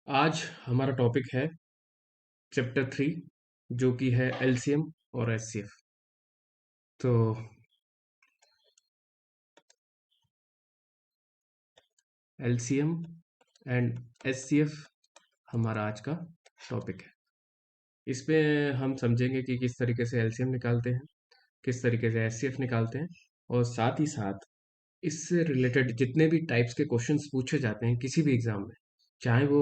आज हमारा टॉपिक है चैप्टर 3 जो कि है एलसीएम और एचसीएफ। तो एलसीएम एंड एचसीएफ हमारा आज का टॉपिक है। इसमें हम समझेंगे कि किस तरीके से एलसीएम निकालते हैं, किस तरीके से एचसीएफ निकालते हैं, और साथ ही साथ इससे रिलेटेड जितने भी टाइप्स के क्वेश्चंस पूछे जाते हैं किसी भी एग्जाम में, चाहे वो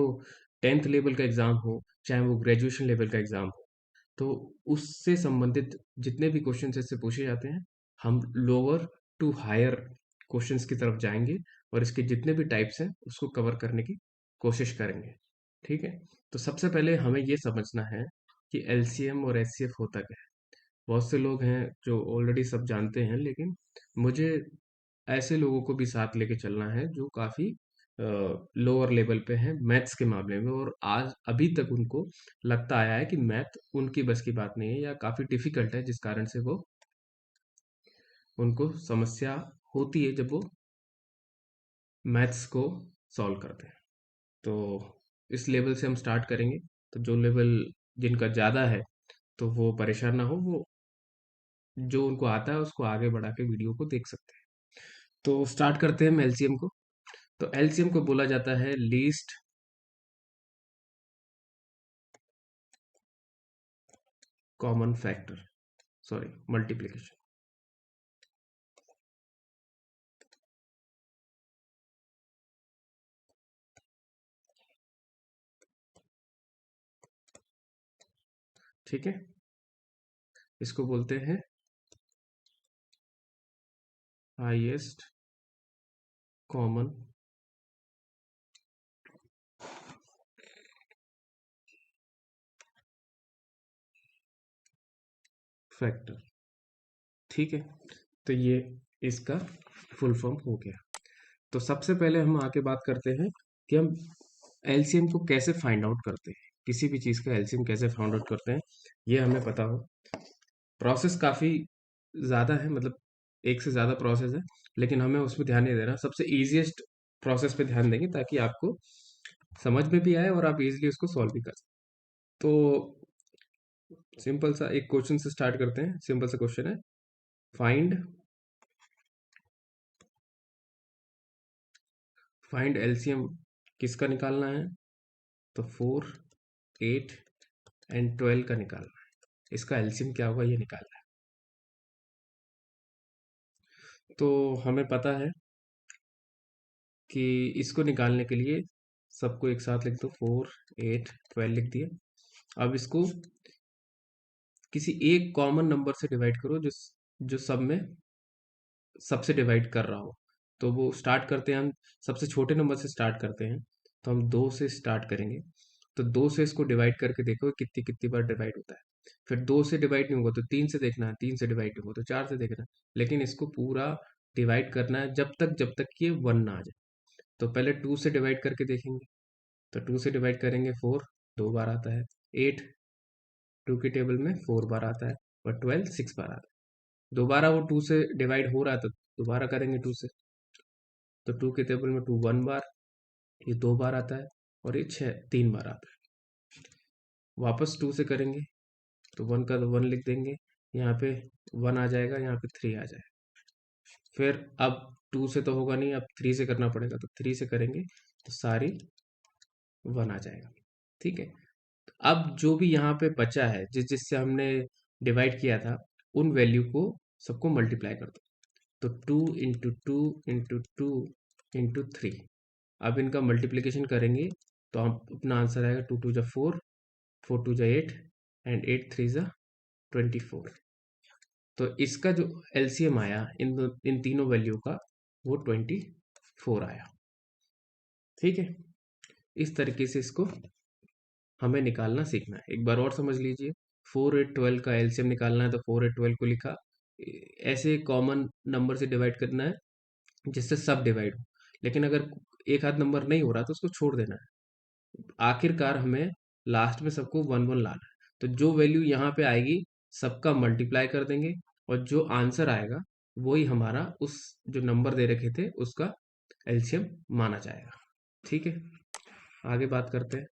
10th लेवल का एग्जाम हो, चाहे वो ग्रेजुएशन लेवल का एग्जाम हो, तो उससे संबंधित जितने भी क्वेश्चंस इससे पूछे जाते हैं, हम लोअर टू हायर क्वेश्चंस की तरफ जाएंगे और इसके जितने भी टाइप्स हैं उसको कवर करने की कोशिश करेंगे। ठीक है। तो सबसे पहले हमें ये समझना है कि एलसीएम और एचसीएफ होता क्या है। बहुत से लोग हैं जो ऑलरेडी सब जानते हैं, लेकिन मुझे ऐसे लोगों को भी साथ लेके चलना है जो काफ़ी लोअर लेवल पे हैं मैथ्स के मामले में, और आज अभी तक उनको लगता आया है कि मैथ उनकी बस की बात नहीं है या काफ़ी डिफिकल्ट है, जिस कारण से वो उनको समस्या होती है जब वो मैथ्स को सॉल्व करते हैं। तो इस लेवल से हम स्टार्ट करेंगे। तो जो लेवल जिनका ज़्यादा है तो वो परेशान ना हो, वो जो उनको आता है उसको आगे बढ़ा के वीडियो को देख सकते हैं। तो स्टार्ट करते हैं हम एलसीएम को। तो एलसीएम को बोला जाता है least common factor, sorry multiplication. ठीक है, इसको बोलते हैं हाईएस्ट कॉमन फैक्टर। ठीक है, तो ये इसका फुल फॉर्म हो गया। तो सबसे पहले हम आके बात करते हैं कि हम एलसीएम को कैसे फाइंड आउट करते हैं, किसी भी चीज़ का एलसीएम कैसे फाइंड आउट करते हैं, ये हमें पता हो। प्रोसेस काफ़ी ज़्यादा है, मतलब एक से ज़्यादा प्रोसेस है, लेकिन हमें उसमें ध्यान नहीं देना। सबसे ईजिएस्ट प्रोसेस पे ध्यान देंगे ताकि आपको समझ में भी आए और आप इजीली उसको सॉल्व भी कर सकें। तो सिंपल सा एक क्वेश्चन से स्टार्ट करते हैं। सिंपल सा क्वेश्चन है, फाइंड फाइंड एलसीएम किसका निकालना है, तो 4, 8 एंड 12 का निकालना है। इसका एलसीएम क्या होगा ये निकालना है। तो हमें पता है कि इसको निकालने के लिए सबको एक साथ लिख दो, 4, 8, 12 लिख दिया। अब इसको किसी एक कॉमन नंबर से डिवाइड करो जो जो सब में सबसे डिवाइड कर रहा हो। तो वो स्टार्ट करते हैं हम सबसे छोटे नंबर से स्टार्ट करते हैं। तो हम 2 से स्टार्ट करेंगे। तो 2 से इसको डिवाइड करके देखो कितनी कितनी बार डिवाइड होता है। फिर 2 से डिवाइड नहीं होगा तो 3 से देखना है, 3 से डिवाइड नहीं होगा तो 4 से देखना है। लेकिन इसको पूरा डिवाइड करना है जब तक ये 1 ना आ जाए। तो पहले 2 से डिवाइड करके देखेंगे। तो 2 से डिवाइड करेंगे, 4 2 बार आता है, 8 2 की टेबल में 4 बार आता है, और 12 6 बार आता है। दोबारा वो 2 से डिवाइड हो रहा है तो दोबारा करेंगे 2 से। तो 2 की टेबल में 2 1 बार, ये 2 बार आता है, और ये 3 बार आता है। वापस 2 से करेंगे तो 1 का तो 1 लिख देंगे, यहाँ पे 1 आ जाएगा, यहाँ पे 3 आ जाएगा। फिर अब 2 से तो होगा नहीं, अब 3 से करना पड़ेगा। तो 3 से करेंगे तो सारी 1 आ जाएगा। ठीक है। अब जो भी यहाँ पे बचा है, जिससे हमने डिवाइड किया था, उन वैल्यू को सबको मल्टीप्लाई कर दो। तो 2 इंटू 2 इंटू 2 इंटू 3। अब इनका मल्टीप्लिकेशन करेंगे तो हम अपना आंसर आएगा 2 2 जा 4, 4 2 जा 8 एंड 8 3 जा 24। तो इसका जो एलसीएम आया इन तीनों वैल्यू का, वो 24 आया। ठीक है। इस तरीके से इसको हमें निकालना सीखना है। एक बार और समझ लीजिए, 4 8 12 का एलसीएम निकालना है तो 4 8 12 को लिखा। ऐसे कॉमन नंबर से डिवाइड करना है जिससे सब डिवाइड हो। लेकिन अगर एक आध नंबर नहीं हो रहा तो उसको छोड़ देना है। आखिरकार हमें लास्ट में सबको 1 1 लाना है। तो जो वैल्यू यहाँ पे आएगी सबका मल्टीप्लाई कर देंगे, और जो आंसर आएगा वही हमारा उस जो नंबर दे रखे थे उसका एलसीएम माना जाएगा। ठीक है, आगे बात करते हैं।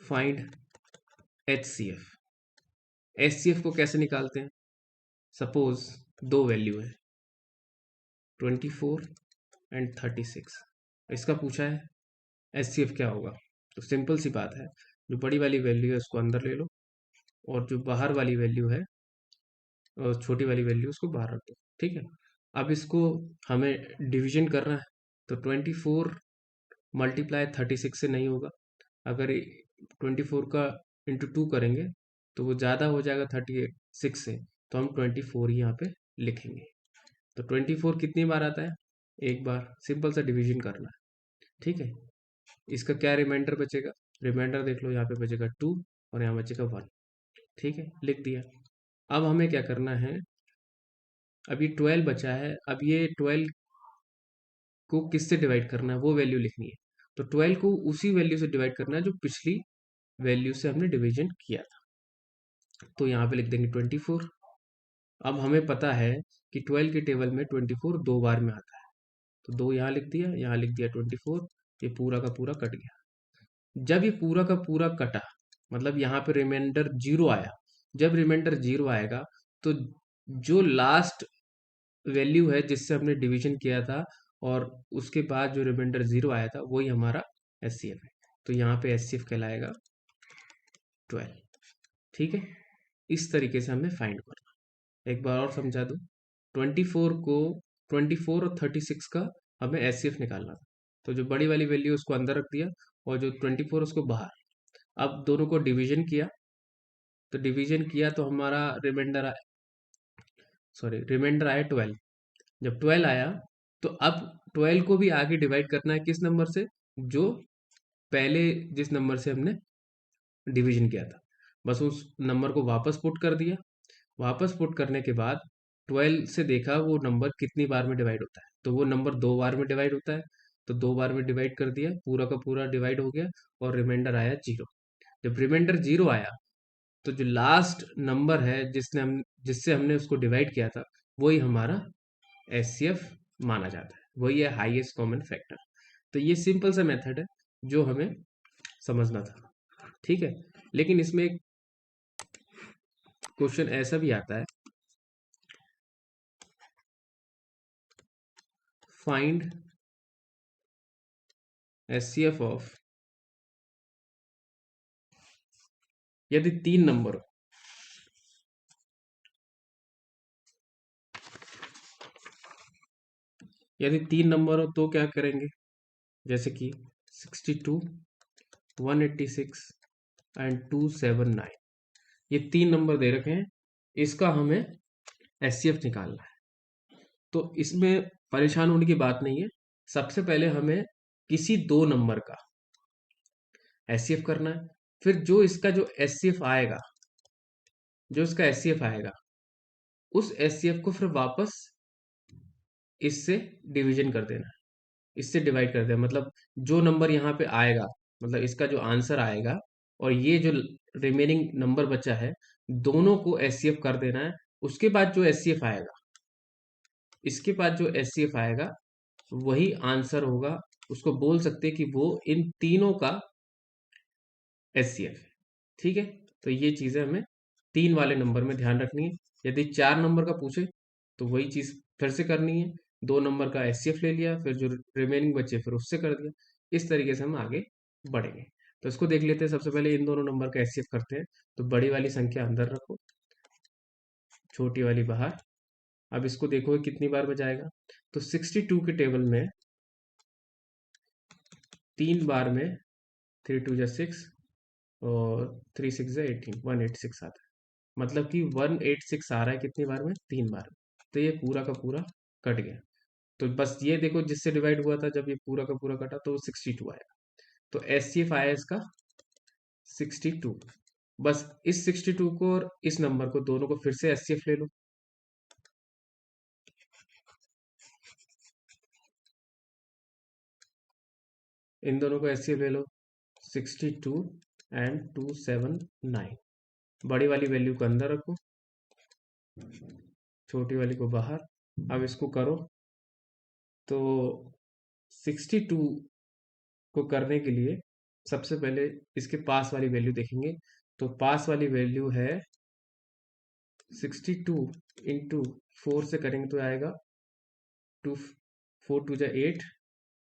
Find HCF। HCF को कैसे निकालते हैं? सपोज दो वैल्यू है 24 एंड 36, इसका पूछा है HCF क्या होगा। तो सिंपल सी बात है, जो बड़ी वाली वैल्यू है उसको अंदर ले लो और जो बाहर वाली वैल्यू है और छोटी वाली वैल्यू उसको बाहर रख दो। ठीक है, अब इसको हमें डिवीजन करना है, तो 24 मल्टीप्लाई 36 से नहीं होगा। अगर 24 का इंटू 2 करेंगे तो वो ज़्यादा हो जाएगा 36 से, तो हम 24 ही यहाँ पे लिखेंगे। तो 24 कितनी बार आता है? एक बार। सिंपल सा डिवीजन करना है। ठीक है, इसका क्या रिमाइंडर बचेगा? रिमाइंडर देख लो, यहाँ पे बचेगा 2 और यहाँ बचेगा 1। ठीक है, लिख दिया। अब हमें क्या करना है, अब ये 12 बचा है, अब ये 12 को किससे डिवाइड करना है वो वैल्यू लिखनी है। तो 12 को उसी वैल्यू से डिवाइड करना है जो पिछली वैल्यू से हमने डिवीजन किया था। तो यहाँ पे लिख देंगे 24। अब हमें पता है कि 12 के टेबल में 24 दो बार में आता है, तो दो यहाँ लिख दिया, यहाँ लिख दिया 24। ये पूरा का पूरा कट गया। जब ये पूरा का पूरा कटा, मतलब यहाँ पे रिमाइंडर 0 आया। जब रिमाइंडर 0 आएगा तो जो लास्ट वैल्यू है जिससे हमने डिवीजन किया था और उसके बाद जो रिमाइंडर 0 आया था वही हमारा HCF है। तो यहाँ पे HCF कहलाएगा 12। ठीक है, इस तरीके से हमें फाइंड करना। एक बार और समझा दूं, 24 को 24 और 36 का हमें HCF निकालना था। तो जो बड़ी वाली वैल्यू उसको अंदर रख दिया और जो 24 उसको बाहर। अब दोनों को डिवीजन किया, तो डिवीजन किया तो हमारा रिमाइंडर आया 12। जब 12 आया तो अब 12 को भी आगे डिवाइड करना है किस नंबर से? जो पहले जिस नंबर से हमने डिवीजन किया था, बस उस नंबर को वापस पुट कर दिया। वापस पुट करने के बाद 12 से देखा वो नंबर कितनी बार में डिवाइड होता है, तो वो नंबर दो बार में डिवाइड होता है। तो दो बार में डिवाइड कर दिया, पूरा का पूरा डिवाइड हो गया और रिमाइंडर आया 0। जब रिमाइंडर 0 आया तो जो लास्ट नंबर है जिससे हमने उसको डिवाइड किया था वही हमारा HCF माना जाता है, वही है हाईएस्ट कॉमन फैक्टर। तो ये सिंपल सा मेथड है जो हमें समझना था। ठीक है, लेकिन इसमें एक क्वेश्चन ऐसा भी आता है, फाइंड HCF ऑफ, यदि तीन नंबर हो, यदि तीन नंबर हो तो क्या करेंगे? जैसे कि 62, 186 एंड 279, ये तीन नंबर दे रखे हैं, इसका हमें HCF निकालना है। तो इसमें परेशान होने की बात नहीं है। सबसे पहले हमें किसी दो नंबर का HCF करना है, फिर जो इसका जो HCF आएगा, जो इसका HCF आएगा उस HCF को फिर वापस इससे डिवीजन कर देना है, इससे डिवाइड कर देना। मतलब जो नंबर यहाँ पे आएगा, मतलब इसका जो आंसर आएगा और ये जो रिमेनिंग नंबर बचा है, दोनों को HCF कर देना है। उसके बाद जो HCF आएगा, इसके बाद जो HCF आएगा वही आंसर होगा। उसको बोल सकते हैं कि वो इन तीनों का HCF है। ठीक है, तो ये चीजें हमें तीन वाले नंबर में ध्यान रखनी है। यदि चार नंबर का पूछे तो वही चीज फिर से करनी है, दो नंबर का HCF ले लिया, फिर जो रिमेनिंग बचे फिर उससे कर दिया। इस तरीके से हम आगे बढ़ेंगे। तो इसको देख लेते हैं। सबसे पहले इन दोनों नंबर का HCF करते हैं। तो बड़ी वाली संख्या अंदर रखो, छोटी वाली बाहर। अब इसको देखो कितनी बार बजाएगा। तो 62 के टेबल में तीन बार में 3 2 जा 6 और 3 6 जा 18, 186 आता है। मतलब कि 186 आ रहा है कितनी बार में? तीन बार में। तो ये पूरा का पूरा कट गया। तो बस ये देखो, जिससे डिवाइड हुआ था जब ये पूरा का पूरा कटा तो 62 आया। तो HCF आया इसका 62। बस इस 62 को और इस नंबर को दोनों को फिर से HCF ले लो। इन दोनों को HCF ले लो, 62 एंड 279। बड़ी वाली वैल्यू को अंदर रखो, छोटी वाली को बाहर। अब इसको करो तो 62 को करने के लिए सबसे पहले इसके पास वाली वैल्यू देखेंगे। तो पास वाली वैल्यू है 62 इंटू 4 से करेंगे तो आएगा 2 4 2 जा 8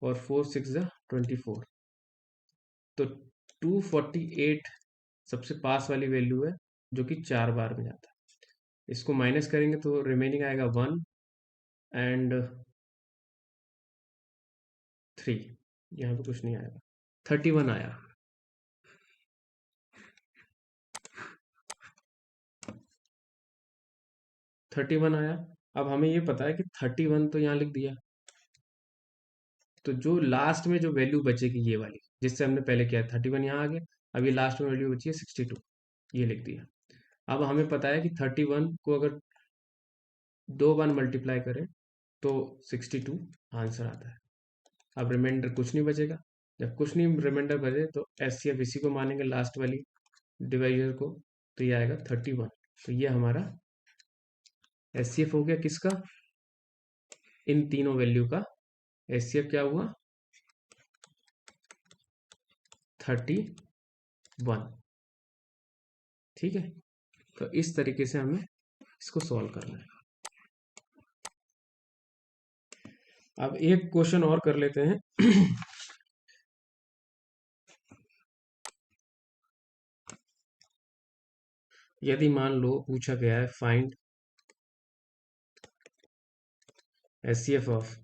और 4 6 जा 24। तो 248 सबसे पास वाली वैल्यू है जो कि 4 बार में जाता है। इसको माइनस करेंगे तो रिमेनिंग आएगा 1 एंड 3। यहाँ पे कुछ नहीं आएगा, 31 आया। थर्टी वन आया। अब हमें ये पता है कि 31 तो यहाँ लिख दिया, तो जो लास्ट में जो वैल्यू बचेगी ये वाली जिससे हमने पहले किया 31 यहाँ आ गया। अब ये लास्ट में वैल्यू बची है 62, ये लिख दिया। अब हमें पता है कि 31 को अगर 2 बार मल्टीप्लाई करें तो 62 आंसर आता है। अब रिमाइंडर कुछ नहीं बचेगा। जब कुछ नहीं रिमाइंडर बचे तो एचसीएफ इसी को मानेंगे, लास्ट वाली डिवाइजर को। तो ये आएगा 31। तो ये हमारा एचसीएफ हो गया किसका, इन तीनों वैल्यू का एचसीएफ क्या हुआ 31। ठीक है, तो इस तरीके से हमें इसको सॉल्व करना है। अब एक क्वेश्चन और कर लेते हैं। यदि मान लो पूछा गया है फाइंड एचसीएफ ऑफ,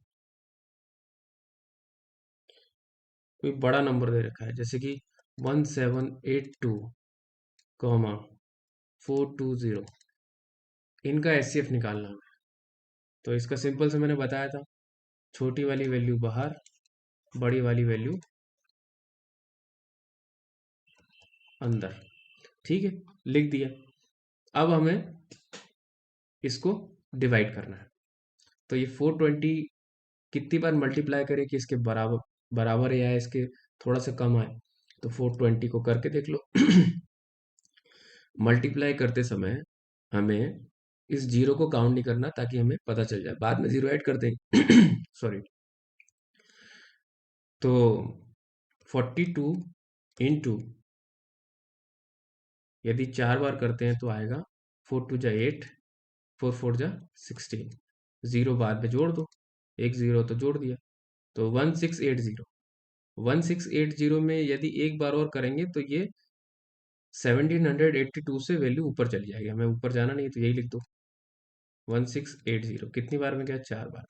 कोई बड़ा नंबर दे रखा है जैसे कि 1782 कॉमा 420, इनका एचसीएफ निकालना है। तो इसका सिंपल से मैंने बताया था, छोटी वाली वैल्यू बाहर, बड़ी वाली वैल्यू अंदर। ठीक है, लिख दिया। अब हमें इसको डिवाइड करना है। तो ये 420 कितनी बार मल्टीप्लाई करें कि इसके बराबर बराबर या इसके थोड़ा सा कम आए। तो 420 को करके देख लो। मल्टीप्लाई करते समय हमें इस जीरो को काउंट नहीं करना ताकि हमें पता चल जाए, बाद में जीरो ऐड कर देंगे। सॉरी। तो 42 इंटू, यदि 4 बार करते हैं तो आएगा 4 2 जा 8, 4 4 जा 16। जीरो बाद में जोड़ दो, एक जीरो तो जोड़ दिया। तो 1680, 1680 में यदि एक बार और करेंगे तो ये 1782 से वैल्यू ऊपर चली जाएगी। हमें ऊपर जाना नहीं, तो यही लिख दो 1680 कितनी बार में गया 4 बार।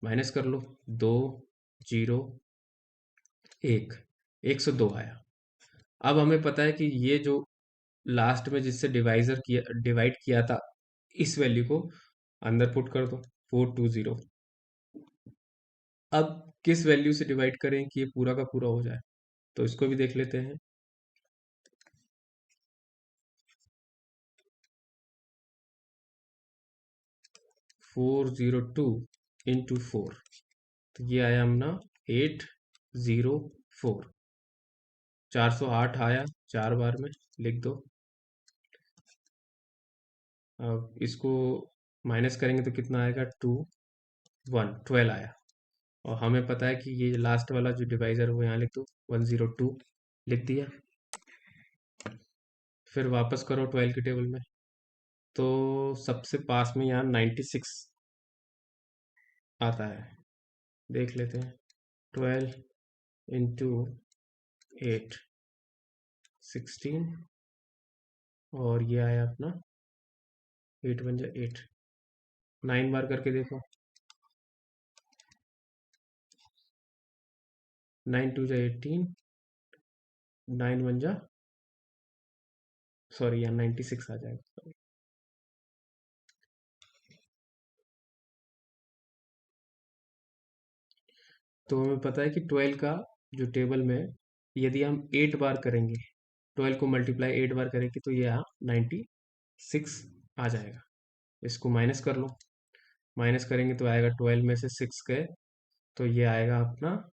माइनस कर लो, 2 0 1, 102 आया। अब हमें पता है कि ये जो लास्ट में जिससे डिवाइड किया था, इस वैल्यू को अंदर पुट कर दो 420। अब किस वैल्यू से डिवाइड करें कि ये पूरा का पूरा हो जाए, तो इसको भी देख लेते हैं। 402 इंटू 4, तो ये आया अपना 804। 408 आया 4 बार में, लिख दो। अब इसको माइनस करेंगे तो कितना आएगा 2 1 12 आया। और हमें पता है कि ये लास्ट वाला जो डिवाइजर है वो यहाँ लिख दो 102, लिख दिया। फिर वापस करो 12 के टेबल में, तो सबसे पास में यहाँ 96 आता है। देख लेते हैं, 12 इंटू 8 16, और ये आया अपना 8 1 जा 8। 9 बार करके देखो, 9 2 जा 18, 9 1 जा, सॉरी यहाँ 96 आ जाएगा। तो हमें पता है कि 12 का जो टेबल में यदि हम 8 बार करेंगे, 12 को मल्टीप्लाई 8 बार करेंगे तो ये यहाँ 96 आ जाएगा। इसको माइनस कर लो, माइनस करेंगे तो आएगा 12 में से 6 गए तो ये आएगा अपना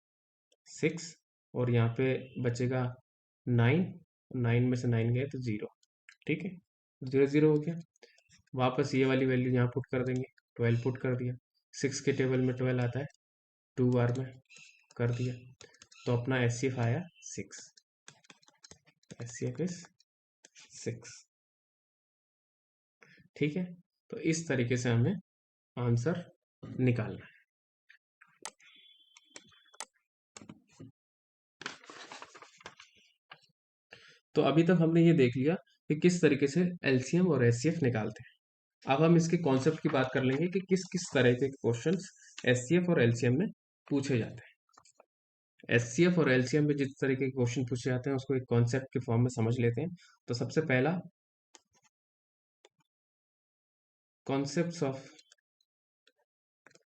6, और यहाँ पे बचेगा 9, 9 में से 9 गए तो 0। ठीक है, 0 0 हो गया। वापस ये वाली वैल्यू यहाँ पुट कर देंगे, 12 पुट कर दिया। 6 के टेबल में 12 आता है, 2 बार में कर दिया। तो अपना एच सी एफ आया 6। H C F is 6। ठीक है, तो इस तरीके से हमें आंसर निकालना है। तो अभी तक हमने ये देख लिया कि किस तरीके से एलसीएम और एचसीएफ निकालते हैं। अब हम इसके कॉन्सेप्ट की बात कर लेंगे कि किस किस तरह के क्वेश्चंस एचसीएफ और एलसीएम में पूछे जाते हैं। एचसीएफ और एलसीएम में जिस तरीके के क्वेश्चन पूछे जाते हैं उसको एक कॉन्सेप्ट के फॉर्म में समझ लेते हैं। तो सबसे पहला, concepts of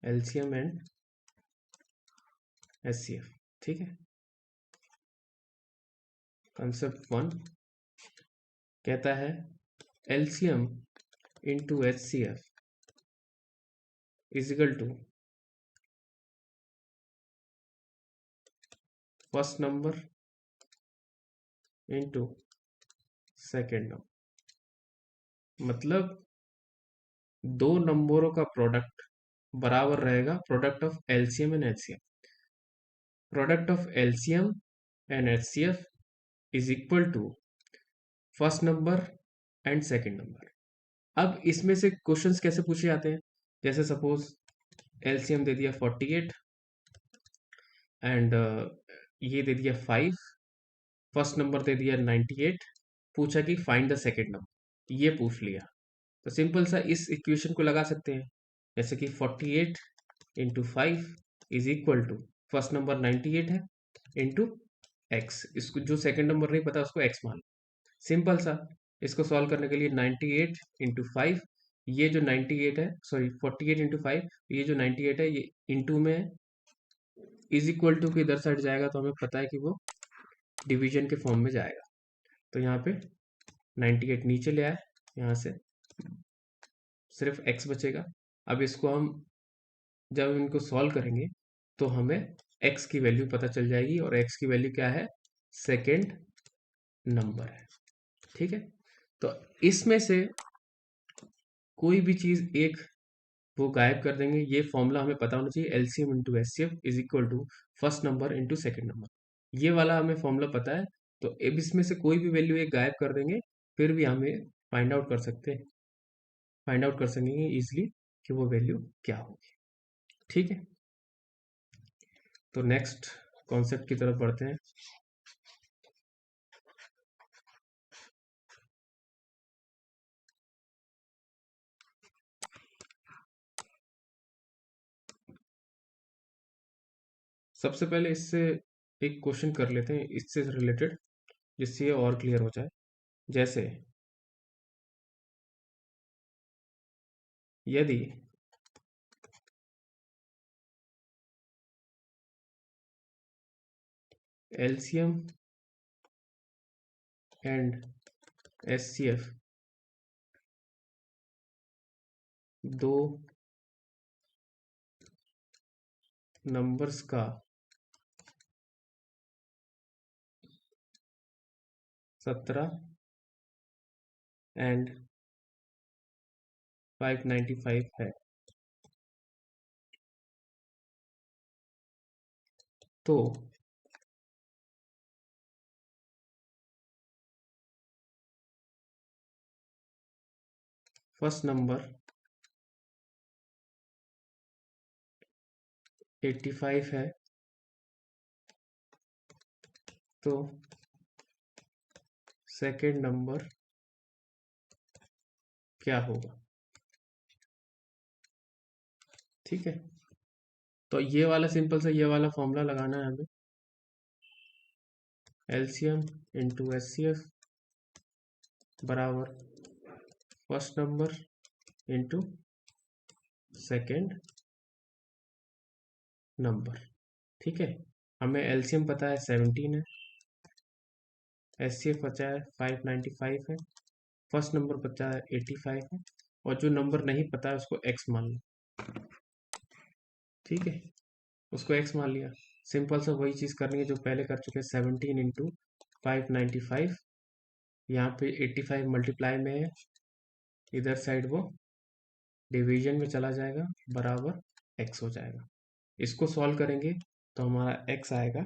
LCM and HCF. ठीक है, कॉन्सेप्ट 1 कहता है LCM into HCF is equal to first number into second number. मतलब दो नंबरों का प्रोडक्ट बराबर रहेगा product of LCM and HCF. Product of LCM and HCF is equal to first number and second number. अब इसमें से क्वेश्चंस कैसे पूछे जाते हैं, जैसे सपोज एलसीएम दे दिया 48 एंड ये दे दिया 5, फर्स्ट नंबर दे दिया 98, पूछा कि फाइंड द सेकंड नंबर, ये पूछ लिया। तो सिंपल सा इस इक्वेशन को लगा सकते हैं, जैसे कि 48 into 5 is equal to first number 98 है इंटू एक्स। इसको जो सेकंड नंबर नहीं पता उसको एक्स मान लो। सिंपल सा, इसको सॉल्व करने के लिए 98 इंटू 5, ये जो 98 है, सॉरी 48 इंटू 5, ये जो 98 है ये इंटू में इज इक्वल टू के इधर साइड जाएगा तो हमें पता है कि वो डिवीजन के फॉर्म में जाएगा। तो यहाँ पे 98 नीचे ले आए, यहाँ से सिर्फ x बचेगा। अब इसको हम जब इनको सॉल्व करेंगे तो हमें x की वैल्यू पता चल जाएगी, और x की वैल्यू क्या है, सेकेंड नंबर है। ठीक है, तो इसमें से कोई भी चीज एक वो गायब कर देंगे। ये फॉर्मूला हमें पता होना चाहिए, LCM into HCF is equal to first number into second number. ये वाला हमें फॉर्मूला पता है, तो अब इसमें से कोई भी वैल्यू एक गायब कर देंगे, फिर भी हमें फाइंड आउट कर सकेंगे इजिली कि वो वैल्यू क्या होगी। ठीक है, तो नेक्स्ट कॉन्सेप्ट की तरफ बढ़ते हैं। सबसे पहले इससे एक क्वेश्चन कर लेते हैं इससे रिलेटेड, जिससे ये और क्लियर हो जाए। जैसे यदि एलसीएम एंड एचसीएफ दो नंबर्स का 17 एंड 595 है, तो फर्स्ट नंबर 85 है, तो सेकेंड नंबर क्या होगा। ठीक है, तो ये वाला सिंपल सा ये वाला फॉर्मूला लगाना है हमें, एलसीएम इंटू एचसीएफ बराबर first number into second number. ठीक है, हमें एलसीएम पता है 17 है, एचसीएफ पता है 595 है, फर्स्ट नंबर पता है 85 है, और जो नंबर नहीं पता है उसको एक्स मान लो। ठीक है, उसको एक्स मान लिया। सिंपल सा वही चीज़ करनी है जो पहले कर चुके हैं, 17 इंटू 595, यहाँ पे 85 मल्टीप्लाई में है, इधर साइड वो डिवीजन में चला जाएगा, बराबर एक्स हो जाएगा। इसको सॉल्व करेंगे तो हमारा एक्स आएगा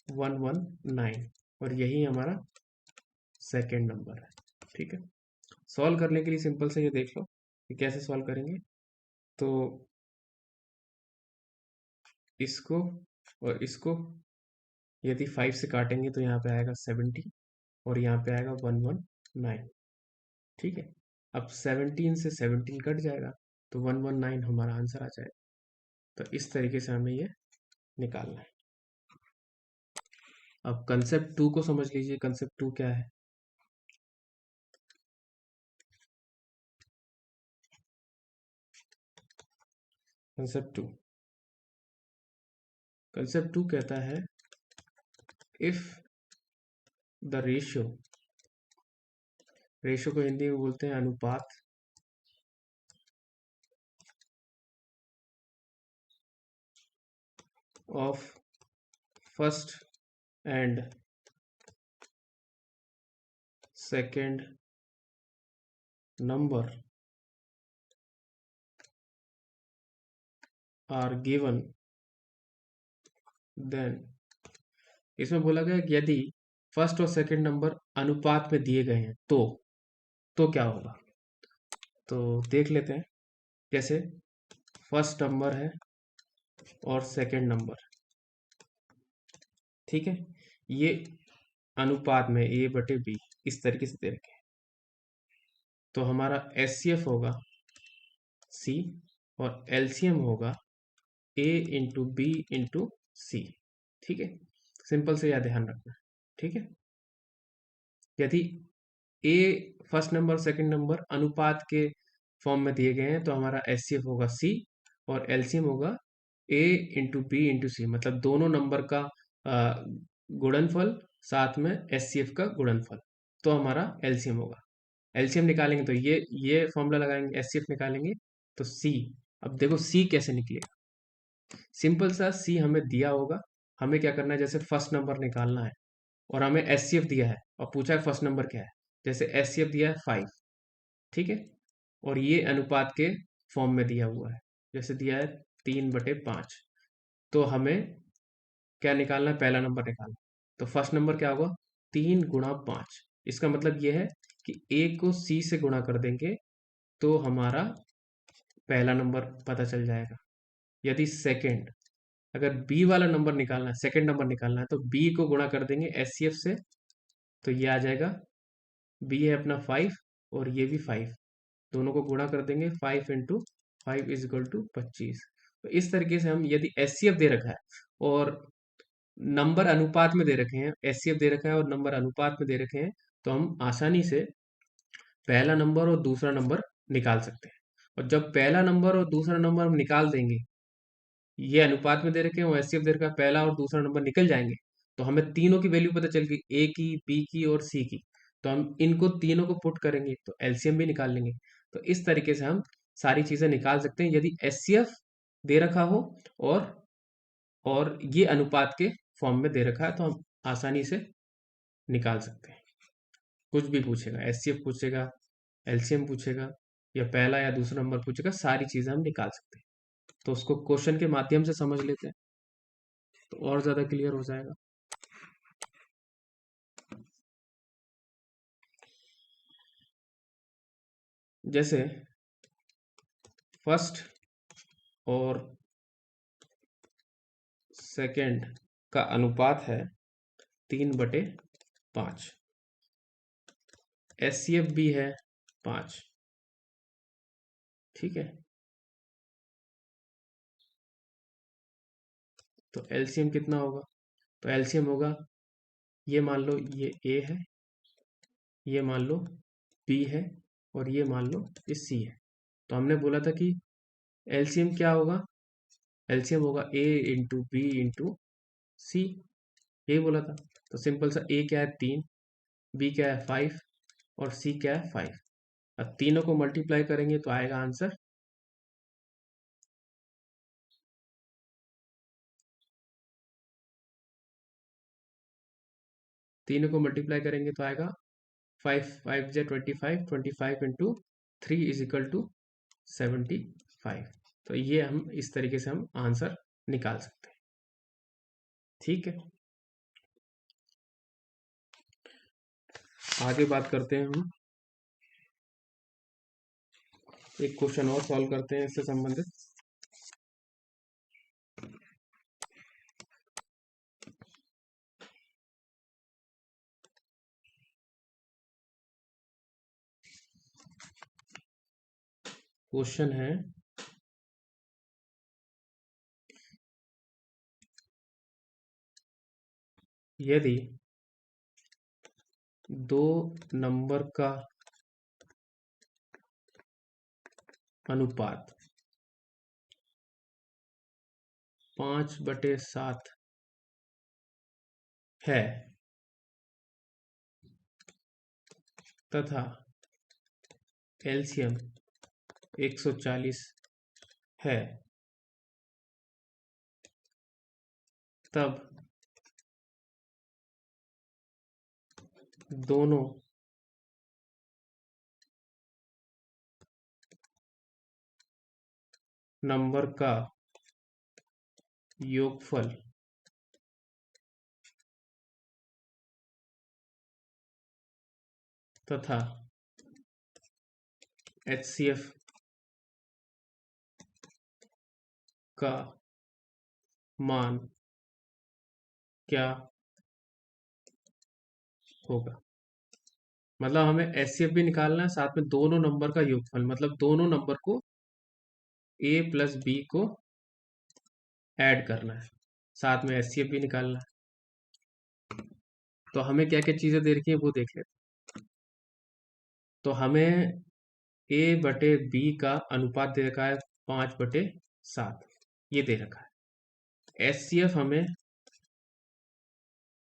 119 और यही हमारा सेकेंड नंबर है। ठीक है, सॉल्व करने के लिए सिंपल से ये देख लो कि कैसे सॉल्व करेंगे। तो इसको और इसको यदि 5 से काटेंगे तो यहाँ पे आएगा 70 और यहाँ पे आएगा 119। ठीक है, अब 17 से 17 कट जाएगा तो 119 हमारा आंसर आ जाएगा। तो इस तरीके से हमें ये निकालना है। अब कंसेप्ट 2 को समझ लीजिए। कंसेप्ट 2 क्या है? कंसेप्ट टू कहता है इफ द रेशियो को हिंदी में बोलते हैं अनुपात, of first and second number are given, then इसमें बोला गया कि यदि फर्स्ट और सेकंड नंबर अनुपात में दिए गए हैं तो क्या होगा। तो देख लेते हैं। जैसे फर्स्ट नंबर है और सेकंड नंबर, ठीक है, ये अनुपात में A/B इस तरीके से दे रखे हैं, तो हमारा HCF होगा C और LCM होगा A into B into C। ठीक है, सिंपल से यह ध्यान रखना है। ठीक है, यदि ए फर्स्ट नंबर सेकंड नंबर अनुपात के फॉर्म में दिए गए हैं तो हमारा HCF होगा C और LCM होगा A इंटू बी इंटू सी, मतलब दोनों नंबर का गुणनफल साथ में HCF का गुणनफल, तो हमारा LCM होगा। LCM निकालेंगे तो ये फॉर्मूला लगाएंगे, HCF निकालेंगे तो C। अब देखो C कैसे निकलेगा। सिंपल सा, C हमें दिया होगा, हमें क्या करना है, जैसे फर्स्ट नंबर निकालना है और हमें HCF दिया है और पूछा है फर्स्ट नंबर क्या है। जैसे HCF दिया है 5, ठीक है, और ये अनुपात के फॉर्म में दिया हुआ है, जैसे दिया है 3/5। तो हमें क्या निकालना है, पहला नंबर निकालना है। तो फर्स्ट नंबर क्या होगा, 3 × 5। इसका मतलब ये है कि A को C से गुणा कर देंगे तो हमारा पहला नंबर पता चल जाएगा। यदि सेकंड, अगर B वाला नंबर निकालना है, सेकंड नंबर निकालना है, तो B को गुणा कर देंगे HCF से, तो ये आ जाएगा, B है अपना 5 और ये भी 5, दोनों को गुणा कर देंगे, 5 इंटू 5 इज इक्वल टू 25। तो इस तरीके से हम, यदि HCF दे रखा है और नंबर अनुपात में दे रखे हैं, HCF दे रखा है और नंबर अनुपात में दे रखे हैं, तो हम आसानी से पहला नंबर और दूसरा नंबर निकाल सकते हैं। और जब पहला नंबर और दूसरा नंबर हम निकाल देंगे, ये अनुपात में दे रखे हैं और HCF दे रखा है, पहला और दूसरा नंबर निकल जाएंगे, तो हमें तीनों की वैल्यू पता चल गई, A की, B की और C की। तो हम इनको तीनों को पुट करेंगे तो LCM भी निकाल लेंगे। तो इस तरीके से हम सारी चीजें निकाल सकते हैं यदि HCF दे रखा हो और ये अनुपात के फॉर्म में दे रखा है, तो हम आसानी से निकाल सकते हैं। कुछ भी पूछेगा, HCF पूछेगा, LCM पूछेगा या पहला या दूसरा नंबर पूछेगा, सारी चीजें हम निकाल सकते हैं। तो उसको क्वेश्चन के माध्यम से समझ लेते हैं तो और ज्यादा क्लियर हो जाएगा। जैसे फर्स्ट और सेकंड का अनुपात है 3/5, HCF भी है 5, ठीक है, तो LCM कितना होगा, तो LCM होगा, ये मान लो ये A है, ये मान लो B है और ये मान लो ये C है। तो हमने बोला था कि LCM क्या होगा, LCM होगा A इंटू बी इंटू सी, यही बोला था। तो सिंपल सा, A क्या है 3, B क्या है 5 और C क्या है 5। अब तीनों को मल्टीप्लाई करेंगे तो आएगा आंसर, तीनों को मल्टीप्लाई करेंगे तो आएगा 5×5 = 25, 25 इंटू 3 इज इक्वल टू 75। तो ये हम इस तरीके से हम आंसर निकाल सकते हैं। ठीक है, आगे बात करते हैं हम, एक क्वेश्चन और सॉल्व करते हैं इससे संबंधित। क्वेश्चन है, यदि दो नंबर का अनुपात 5/7 है तथा एलसीएम 140 है, तब दोनों नंबर का योगफल तथा एचसीएफ का मान क्या होगा। मतलब हमें एचसीएफ भी निकालना है, साथ में दोनों नंबर का योगफल, मतलब दोनों नंबर को ए प्लस बी को ऐड करना है, साथ में एचसीएफ भी निकालना है। तो हमें क्या क्या चीजें दे रखी है वो देख लेते हैं। तो हमें ए बटे बी का अनुपात दे रखा है 5/7, ये दे रखा है। एचसीएफ हमें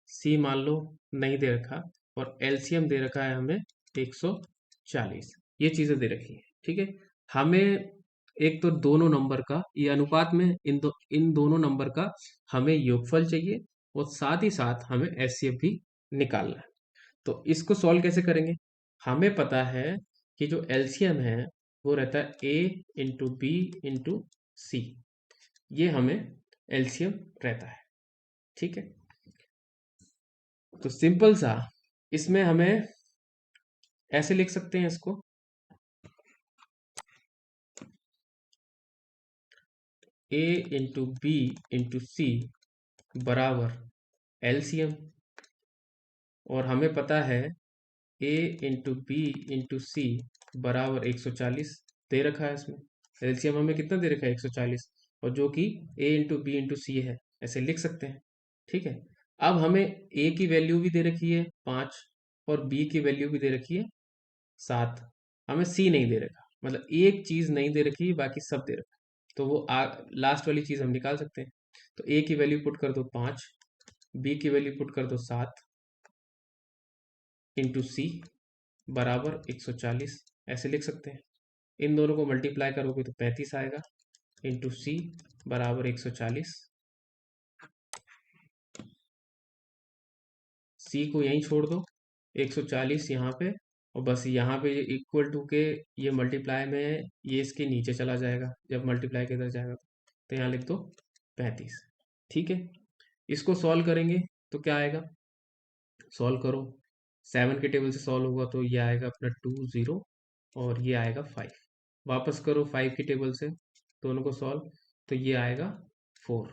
सी मान लो नहीं दे रखा, और एलसीएम दे रखा है हमें 140, ये चीजें दे रखी है। ठीक है, हमें एक तो दोनों नंबर का ये अनुपात में इन दोनों नंबर का हमें योगफल चाहिए, और साथ ही साथ हमें एचसीएफ भी निकालना है। तो इसको सॉल्व कैसे करेंगे। हमें पता है कि जो एलसीएम है वो रहता है ए इंटू बी इंटू सी, ये हमें एलसीएम रहता है। ठीक है, तो सिंपल सा इसमें हमें ऐसे लिख सकते हैं इसको, ए इंटू बी इंटू सी बराबर एलसीएम, और हमें पता है ए इंटू बी इंटू सी बराबर 140 दे रखा है इसमें। एलसीएम हमें कितना दे रखा है 140, और जो कि ए इंटू बी इंटू सी है, ऐसे लिख सकते हैं। ठीक है, अब हमें ए की वैल्यू भी दे रखी है 5, और बी की वैल्यू भी दे रखी है 7, हमें सी नहीं दे रखा, मतलब एक चीज नहीं दे रखी, बाकी सब दे रखा है। तो वो लास्ट वाली चीज हम निकाल सकते हैं। तो ए की वैल्यू पुट कर दो 5, बी की वैल्यू पुट कर दो 7 इंटू सी बराबर 140, ऐसे लिख सकते हैं। इन दोनों को मल्टीप्लाई करोगे तो 35 आएगा, इंटू सी बराबर 140, सी को यहीं छोड़ दो, 140 यहाँ पे, और बस यहाँ पे इक्वल टू के ये मल्टीप्लाई में ये इसके नीचे चला जाएगा, जब मल्टीप्लाई के इधर जाएगा तो यहाँ लिख दो 35। ठीक है, इसको सॉल्व करेंगे तो क्या आएगा, सॉल्व करो, 7 के टेबल से सॉल्व होगा तो ये आएगा अपना 20, और ये आएगा 5। वापस करो 5 की टेबल से दोनों को सॉल्व, तो ये आएगा 4।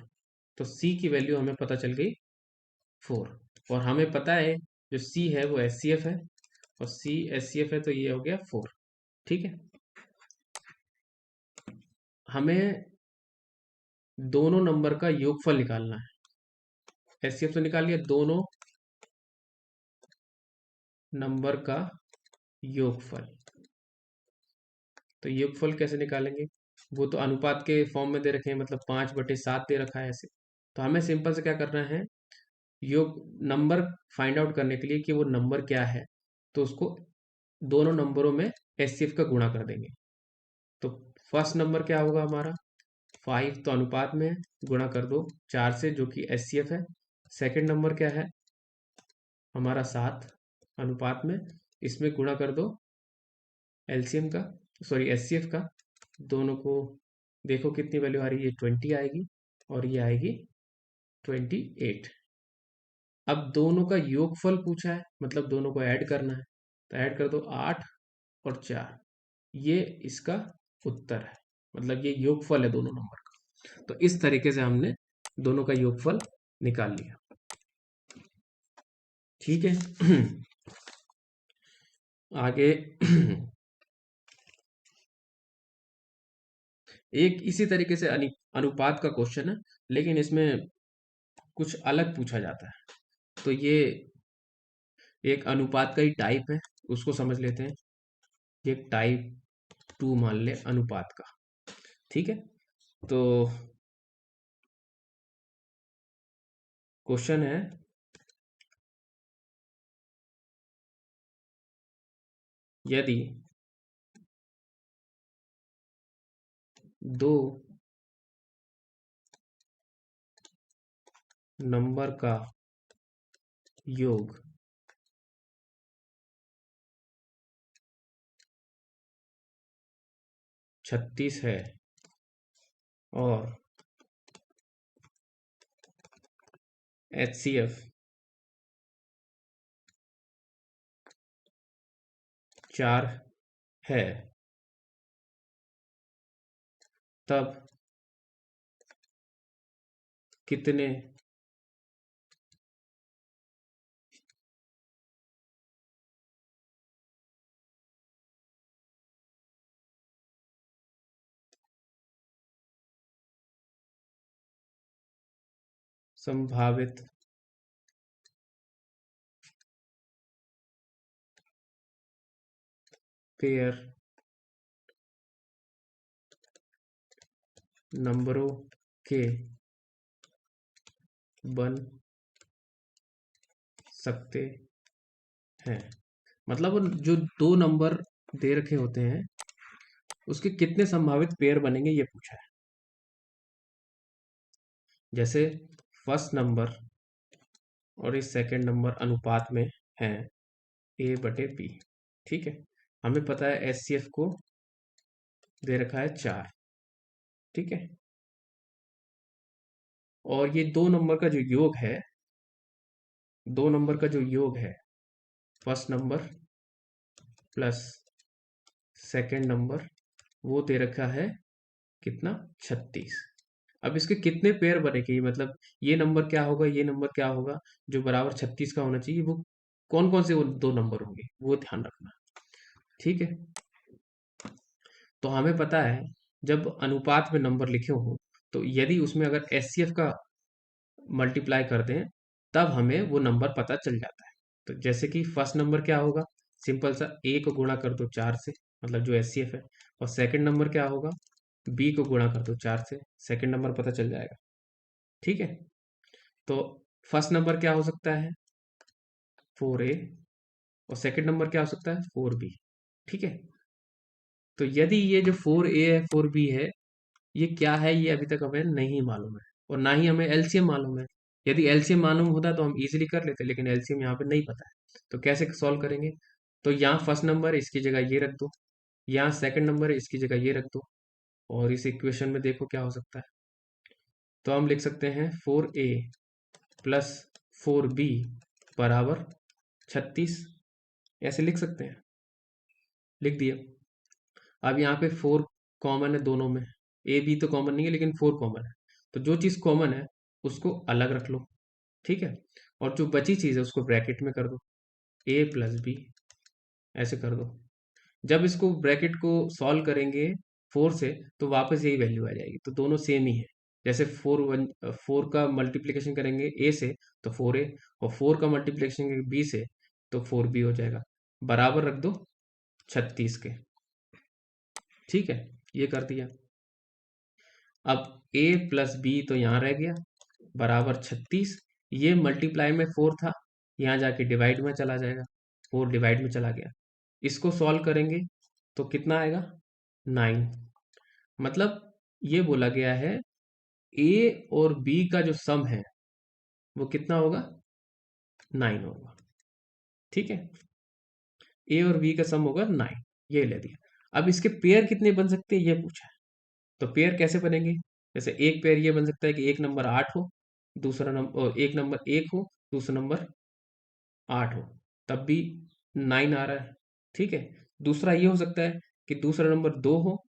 तो सी की वैल्यू हमें पता चल गई 4, और हमें पता है जो सी है वो एचसीएफ है, और सी एचसीएफ है, तो ये हो गया 4। ठीक है, हमें दोनों नंबर का योगफल निकालना है। एचसीएफ तो निकाल लिया, दोनों नंबर का योगफल, तो योगफल कैसे निकालेंगे, वो तो अनुपात के फॉर्म में दे रखे हैं, मतलब 5/7 दे रखा है ऐसे। तो हमें सिंपल से क्या करना है, योग नंबर फाइंड आउट करने के लिए कि वो नंबर क्या है, तो उसको दोनों नंबरों में एचसीएफ का गुणा कर देंगे। तो फर्स्ट नंबर क्या होगा हमारा 5, तो अनुपात में है, गुणा कर दो 4 से जो कि एचसीएफ है। सेकंड नंबर क्या है हमारा 7, अनुपात में, इसमें गुणा कर दो एलसीएम का, सॉरी एचसीएफ का। दोनों को देखो कितनी वैल्यू आ रही है, 20 आएगी, और ये आएगी 28। अब दोनों का योगफल पूछा है, मतलब दोनों को ऐड करना है, तो ऐड कर दो 8 और 4। ये इसका उत्तर है, मतलब ये योगफल है दोनों नंबर का। तो इस तरीके से हमने दोनों का योगफल निकाल लिया। ठीक है। आगे एक इसी तरीके से अनुपात का क्वेश्चन है, लेकिन इसमें कुछ अलग पूछा जाता है। तो ये एक अनुपात का ही टाइप है, उसको समझ लेते हैं। ये टाइप 2 मान ले अनुपात का। ठीक है, तो क्वेश्चन है, यदि दो नंबर का योग 36 है और HCF 4 है, तब कितने संभावित पेयर नंबरों के बन सकते हैं? मतलब वो जो दो नंबर दे रखे होते हैं, उसके कितने संभावित पेयर बनेंगे, ये पूछा है। जैसे फर्स्ट नंबर और इस सेकंड नंबर अनुपात में है A/B। ठीक है, हमें पता है HCF को दे रखा है 4। ठीक है, और ये दो नंबर का जो योग है, दो नंबर का जो योग है, first number plus second number, वो दे रखा है कितना, 36। अब इसके कितने पेयर बनेंगे, मतलब ये नंबर क्या होगा, ये नंबर क्या होगा, जो बराबर 36 का होना चाहिए, वो कौन कौन से वो दो नंबर होंगे, वो ध्यान रखना। ठीक है, तो हमें पता है जब अनुपात में नंबर लिखे हो, तो यदि उसमें अगर HCF का मल्टीप्लाई कर दें, तब हमें वो नंबर पता चल जाता है। तो जैसे कि फर्स्ट नंबर क्या होगा, सिंपल सा A को गुणा कर दो 4 से, मतलब जो HCF है। और सेकंड नंबर क्या होगा, B को गुणा कर दो 4 से, सेकंड नंबर पता चल जाएगा। ठीक है, तो फर्स्ट नंबर क्या हो सकता है, 4A, और सेकंड नंबर क्या हो सकता है, 4B। ठीक है, तो यदि ये जो 4A है 4B है, ये क्या है, ये अभी तक हमें नहीं मालूम है, और ना ही हमें एलसीएम मालूम है। यदि एलसीएम मालूम होता तो हम इजीली कर लेते, लेकिन एलसीएम यहाँ पे नहीं पता है, तो कैसे सॉल्व करेंगे। तो यहाँ फर्स्ट नंबर है, इसकी जगह ये रख दो, यहाँ सेकंड नंबर है, इसकी जगह ये रख दो, और इस इक्वेशन में देखो क्या हो सकता है। तो हम लिख सकते हैं 4A प्लस 4B बराबर 36, ऐसे लिख सकते हैं। लिख दिया। अब यहाँ पे 4 कॉमन है दोनों में, A B तो कॉमन नहीं है, लेकिन 4 कॉमन है, तो जो चीज़ कॉमन है उसको अलग रख लो। ठीक है, और जो बची चीज़ है उसको ब्रैकेट में कर दो, A+B, ऐसे कर दो। जब इसको ब्रैकेट को सॉल्व करेंगे 4 से, तो वापस यही वैल्यू आ जाएगी, तो दोनों सेम ही है। जैसे 4 का मल्टीप्लिकेशन करेंगे A से तो 4A, और 4 का मल्टीप्लिकेशन करेंगे B से तो 4B हो जाएगा, बराबर रख दो 36 के। ठीक है, ये कर दिया। अब A+B तो यहाँ रह गया, बराबर 36। ये मल्टीप्लाई में 4 था, यहाँ जाके डिवाइड में चला जाएगा, 4 डिवाइड में चला गया। इसको सॉल्व करेंगे तो कितना आएगा, 9। मतलब ये बोला गया है A और B का जो सम है वो कितना होगा, 9 होगा। ठीक है, A और B का सम होगा 9, ये ले दिया। अब इसके पेयर कितने बन सकते हैं, ये पूछा है। तो पेयर कैसे बनेंगे, जैसे एक पेयर ये बन सकता है कि एक नंबर 8 हो, दूसरा नंबर एक नंबर 1 हो, दूसरा नंबर 8 हो, तब भी 9 आ रहा है। ठीक है। दूसरा ये हो सकता है कि दूसरा नंबर 2 हो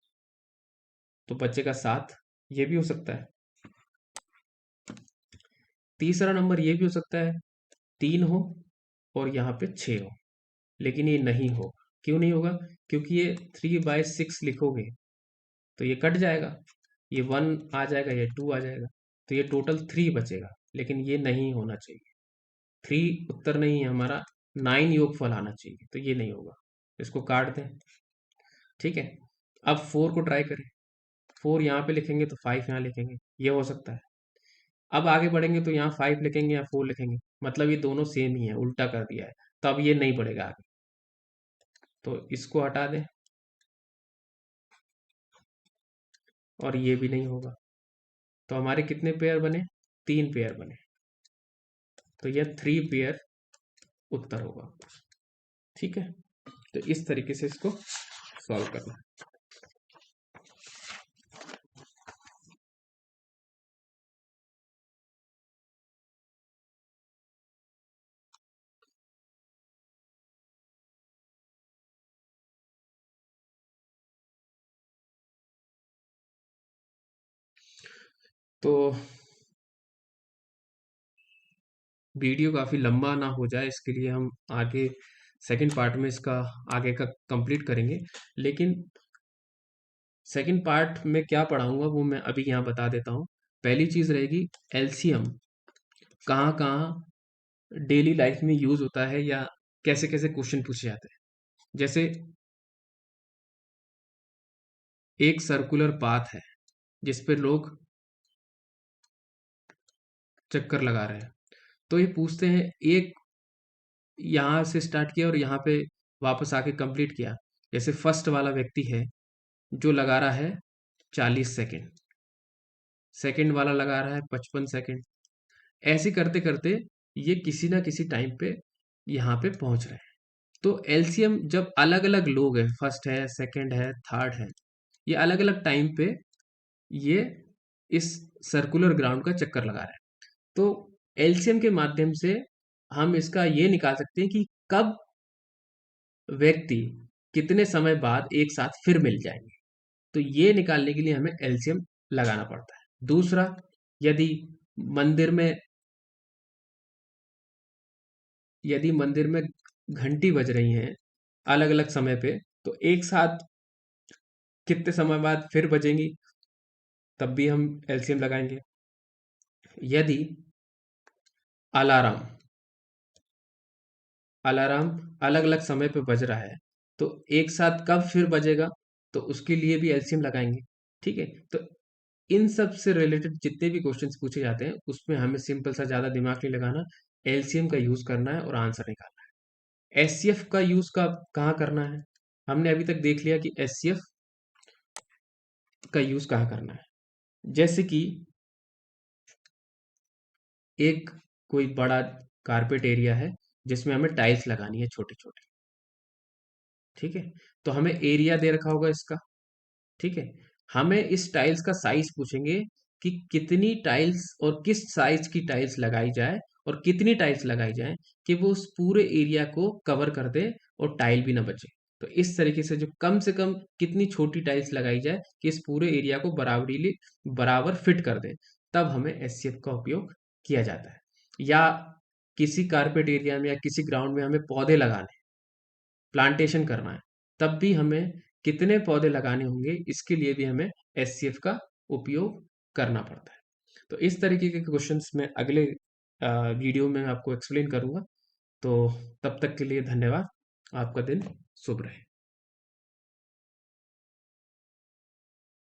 तो बचेगा 7, ये भी हो सकता है। तीसरा नंबर ये भी हो सकता है 3 हो और यहाँ पे 6 हो, लेकिन ये नहीं हो। क्यों नहीं होगा? क्योंकि ये 3/6 लिखोगे तो ये कट जाएगा, ये 1 आ जाएगा, ये 2 आ जाएगा, तो ये टोटल 3 बचेगा, लेकिन ये नहीं होना चाहिए। 3 उत्तर नहीं है हमारा, 9 योगफल आना चाहिए, तो ये नहीं होगा। इसको काट दें। ठीक है। अब 4 को ट्राई करें। 4 यहाँ पे लिखेंगे तो 5 यहाँ लिखेंगे, ये हो सकता है। अब आगे बढ़ेंगे तो यहाँ 5 लिखेंगे या 4 लिखेंगे, मतलब ये दोनों सेम ही है, उल्टा कर दिया है, तो अब ये नहीं बढ़ेगा आगे, तो इसको हटा दें और ये भी नहीं होगा। तो हमारे कितने पेयर बने? 3 पेयर बने, तो यह 3 पेयर उत्तर होगा। ठीक है। तो इस तरीके से इसको सॉल्व करना है। तो वीडियो काफ़ी लंबा ना हो जाए, इसके लिए हम आगे सेकंड पार्ट में इसका आगे का कंप्लीट करेंगे। लेकिन सेकंड पार्ट में क्या पढ़ाऊंगा वो मैं अभी यहाँ बता देता हूँ। पहली चीज़ रहेगी एलसीएम कहाँ कहाँ डेली लाइफ में यूज़ होता है, या कैसे कैसे क्वेश्चन पूछे जाते हैं। जैसे एक सर्कुलर पाथ है जिस पे लोग चक्कर लगा रहे हैं, तो ये पूछते हैं एक यहाँ से स्टार्ट किया और यहाँ पे वापस आके कंप्लीट किया। जैसे फर्स्ट वाला व्यक्ति है जो लगा रहा है 40 सेकेंड, सेकेंड वाला लगा रहा है 55 सेकेंड, ऐसे करते करते ये किसी ना किसी टाइम पे यहाँ पे पहुंच रहे हैं। तो एलसीएम जब अलग अलग लोग हैं, फर्स्ट है, सेकंड है, थर्ड है, ये अलग अलग टाइम पे ये इस सर्कुलर ग्राउंड का चक्कर लगा रहे हैं, तो एलसीएम के माध्यम से हम इसका ये निकाल सकते हैं कि कब व्यक्ति कितने समय बाद एक साथ फिर मिल जाएंगे। तो ये निकालने के लिए हमें एलसीएम लगाना पड़ता है। दूसरा, यदि मंदिर में यदि मंदिर में घंटी बज रही हैं अलग अलग समय पे, तो एक साथ कितने समय बाद फिर बजेंगी, तब भी हम एलसीएम लगाएंगे। यदि अलार्म अलार्म अलग अलग समय पे बज रहा है, तो एक साथ कब फिर बजेगा, तो उसके लिए भी एलसीएम लगाएंगे। ठीक है। तो इन सब से रिलेटेड जितने भी क्वेश्चंस पूछे जाते हैं उसमें हमें सिंपल सा, ज़्यादा दिमाग नहीं लगाना, एलसीएम का यूज़ करना है और आंसर निकालना है। एचसीएफ का यूज़ कहाँ करना है? हमने अभी तक देख लिया कि एचसीएफ का यूज़ कहाँ करना है। जैसे कि एक कोई बड़ा कारपेट एरिया है जिसमें हमें टाइल्स लगानी है छोटी छोटी। ठीक है। तो हमें एरिया दे रखा होगा इसका। ठीक है। हमें इस टाइल्स का साइज पूछेंगे कि कितनी टाइल्स और किस साइज की टाइल्स लगाई जाए और कितनी टाइल्स लगाई जाए कि वो उस पूरे एरिया को कवर कर दे और टाइल भी ना बचे। तो इस तरीके से कम कितनी छोटी टाइल्स लगाई जाए कि इस पूरे एरिया को बराबर फिट कर दे, तब हमें एससीएफ का उपयोग किया जाता है। या किसी कारपेट एरिया में या किसी ग्राउंड में हमें पौधे लगाने, प्लांटेशन करना है, तब भी हमें कितने पौधे लगाने होंगे, इसके लिए भी हमें एससीएफ का उपयोग करना पड़ता है। तो इस तरीके के क्वेश्चंस मैं अगले वीडियो में आपको एक्सप्लेन करूंगा। तो तब तक के लिए धन्यवाद। आपका दिन शुभ रहे।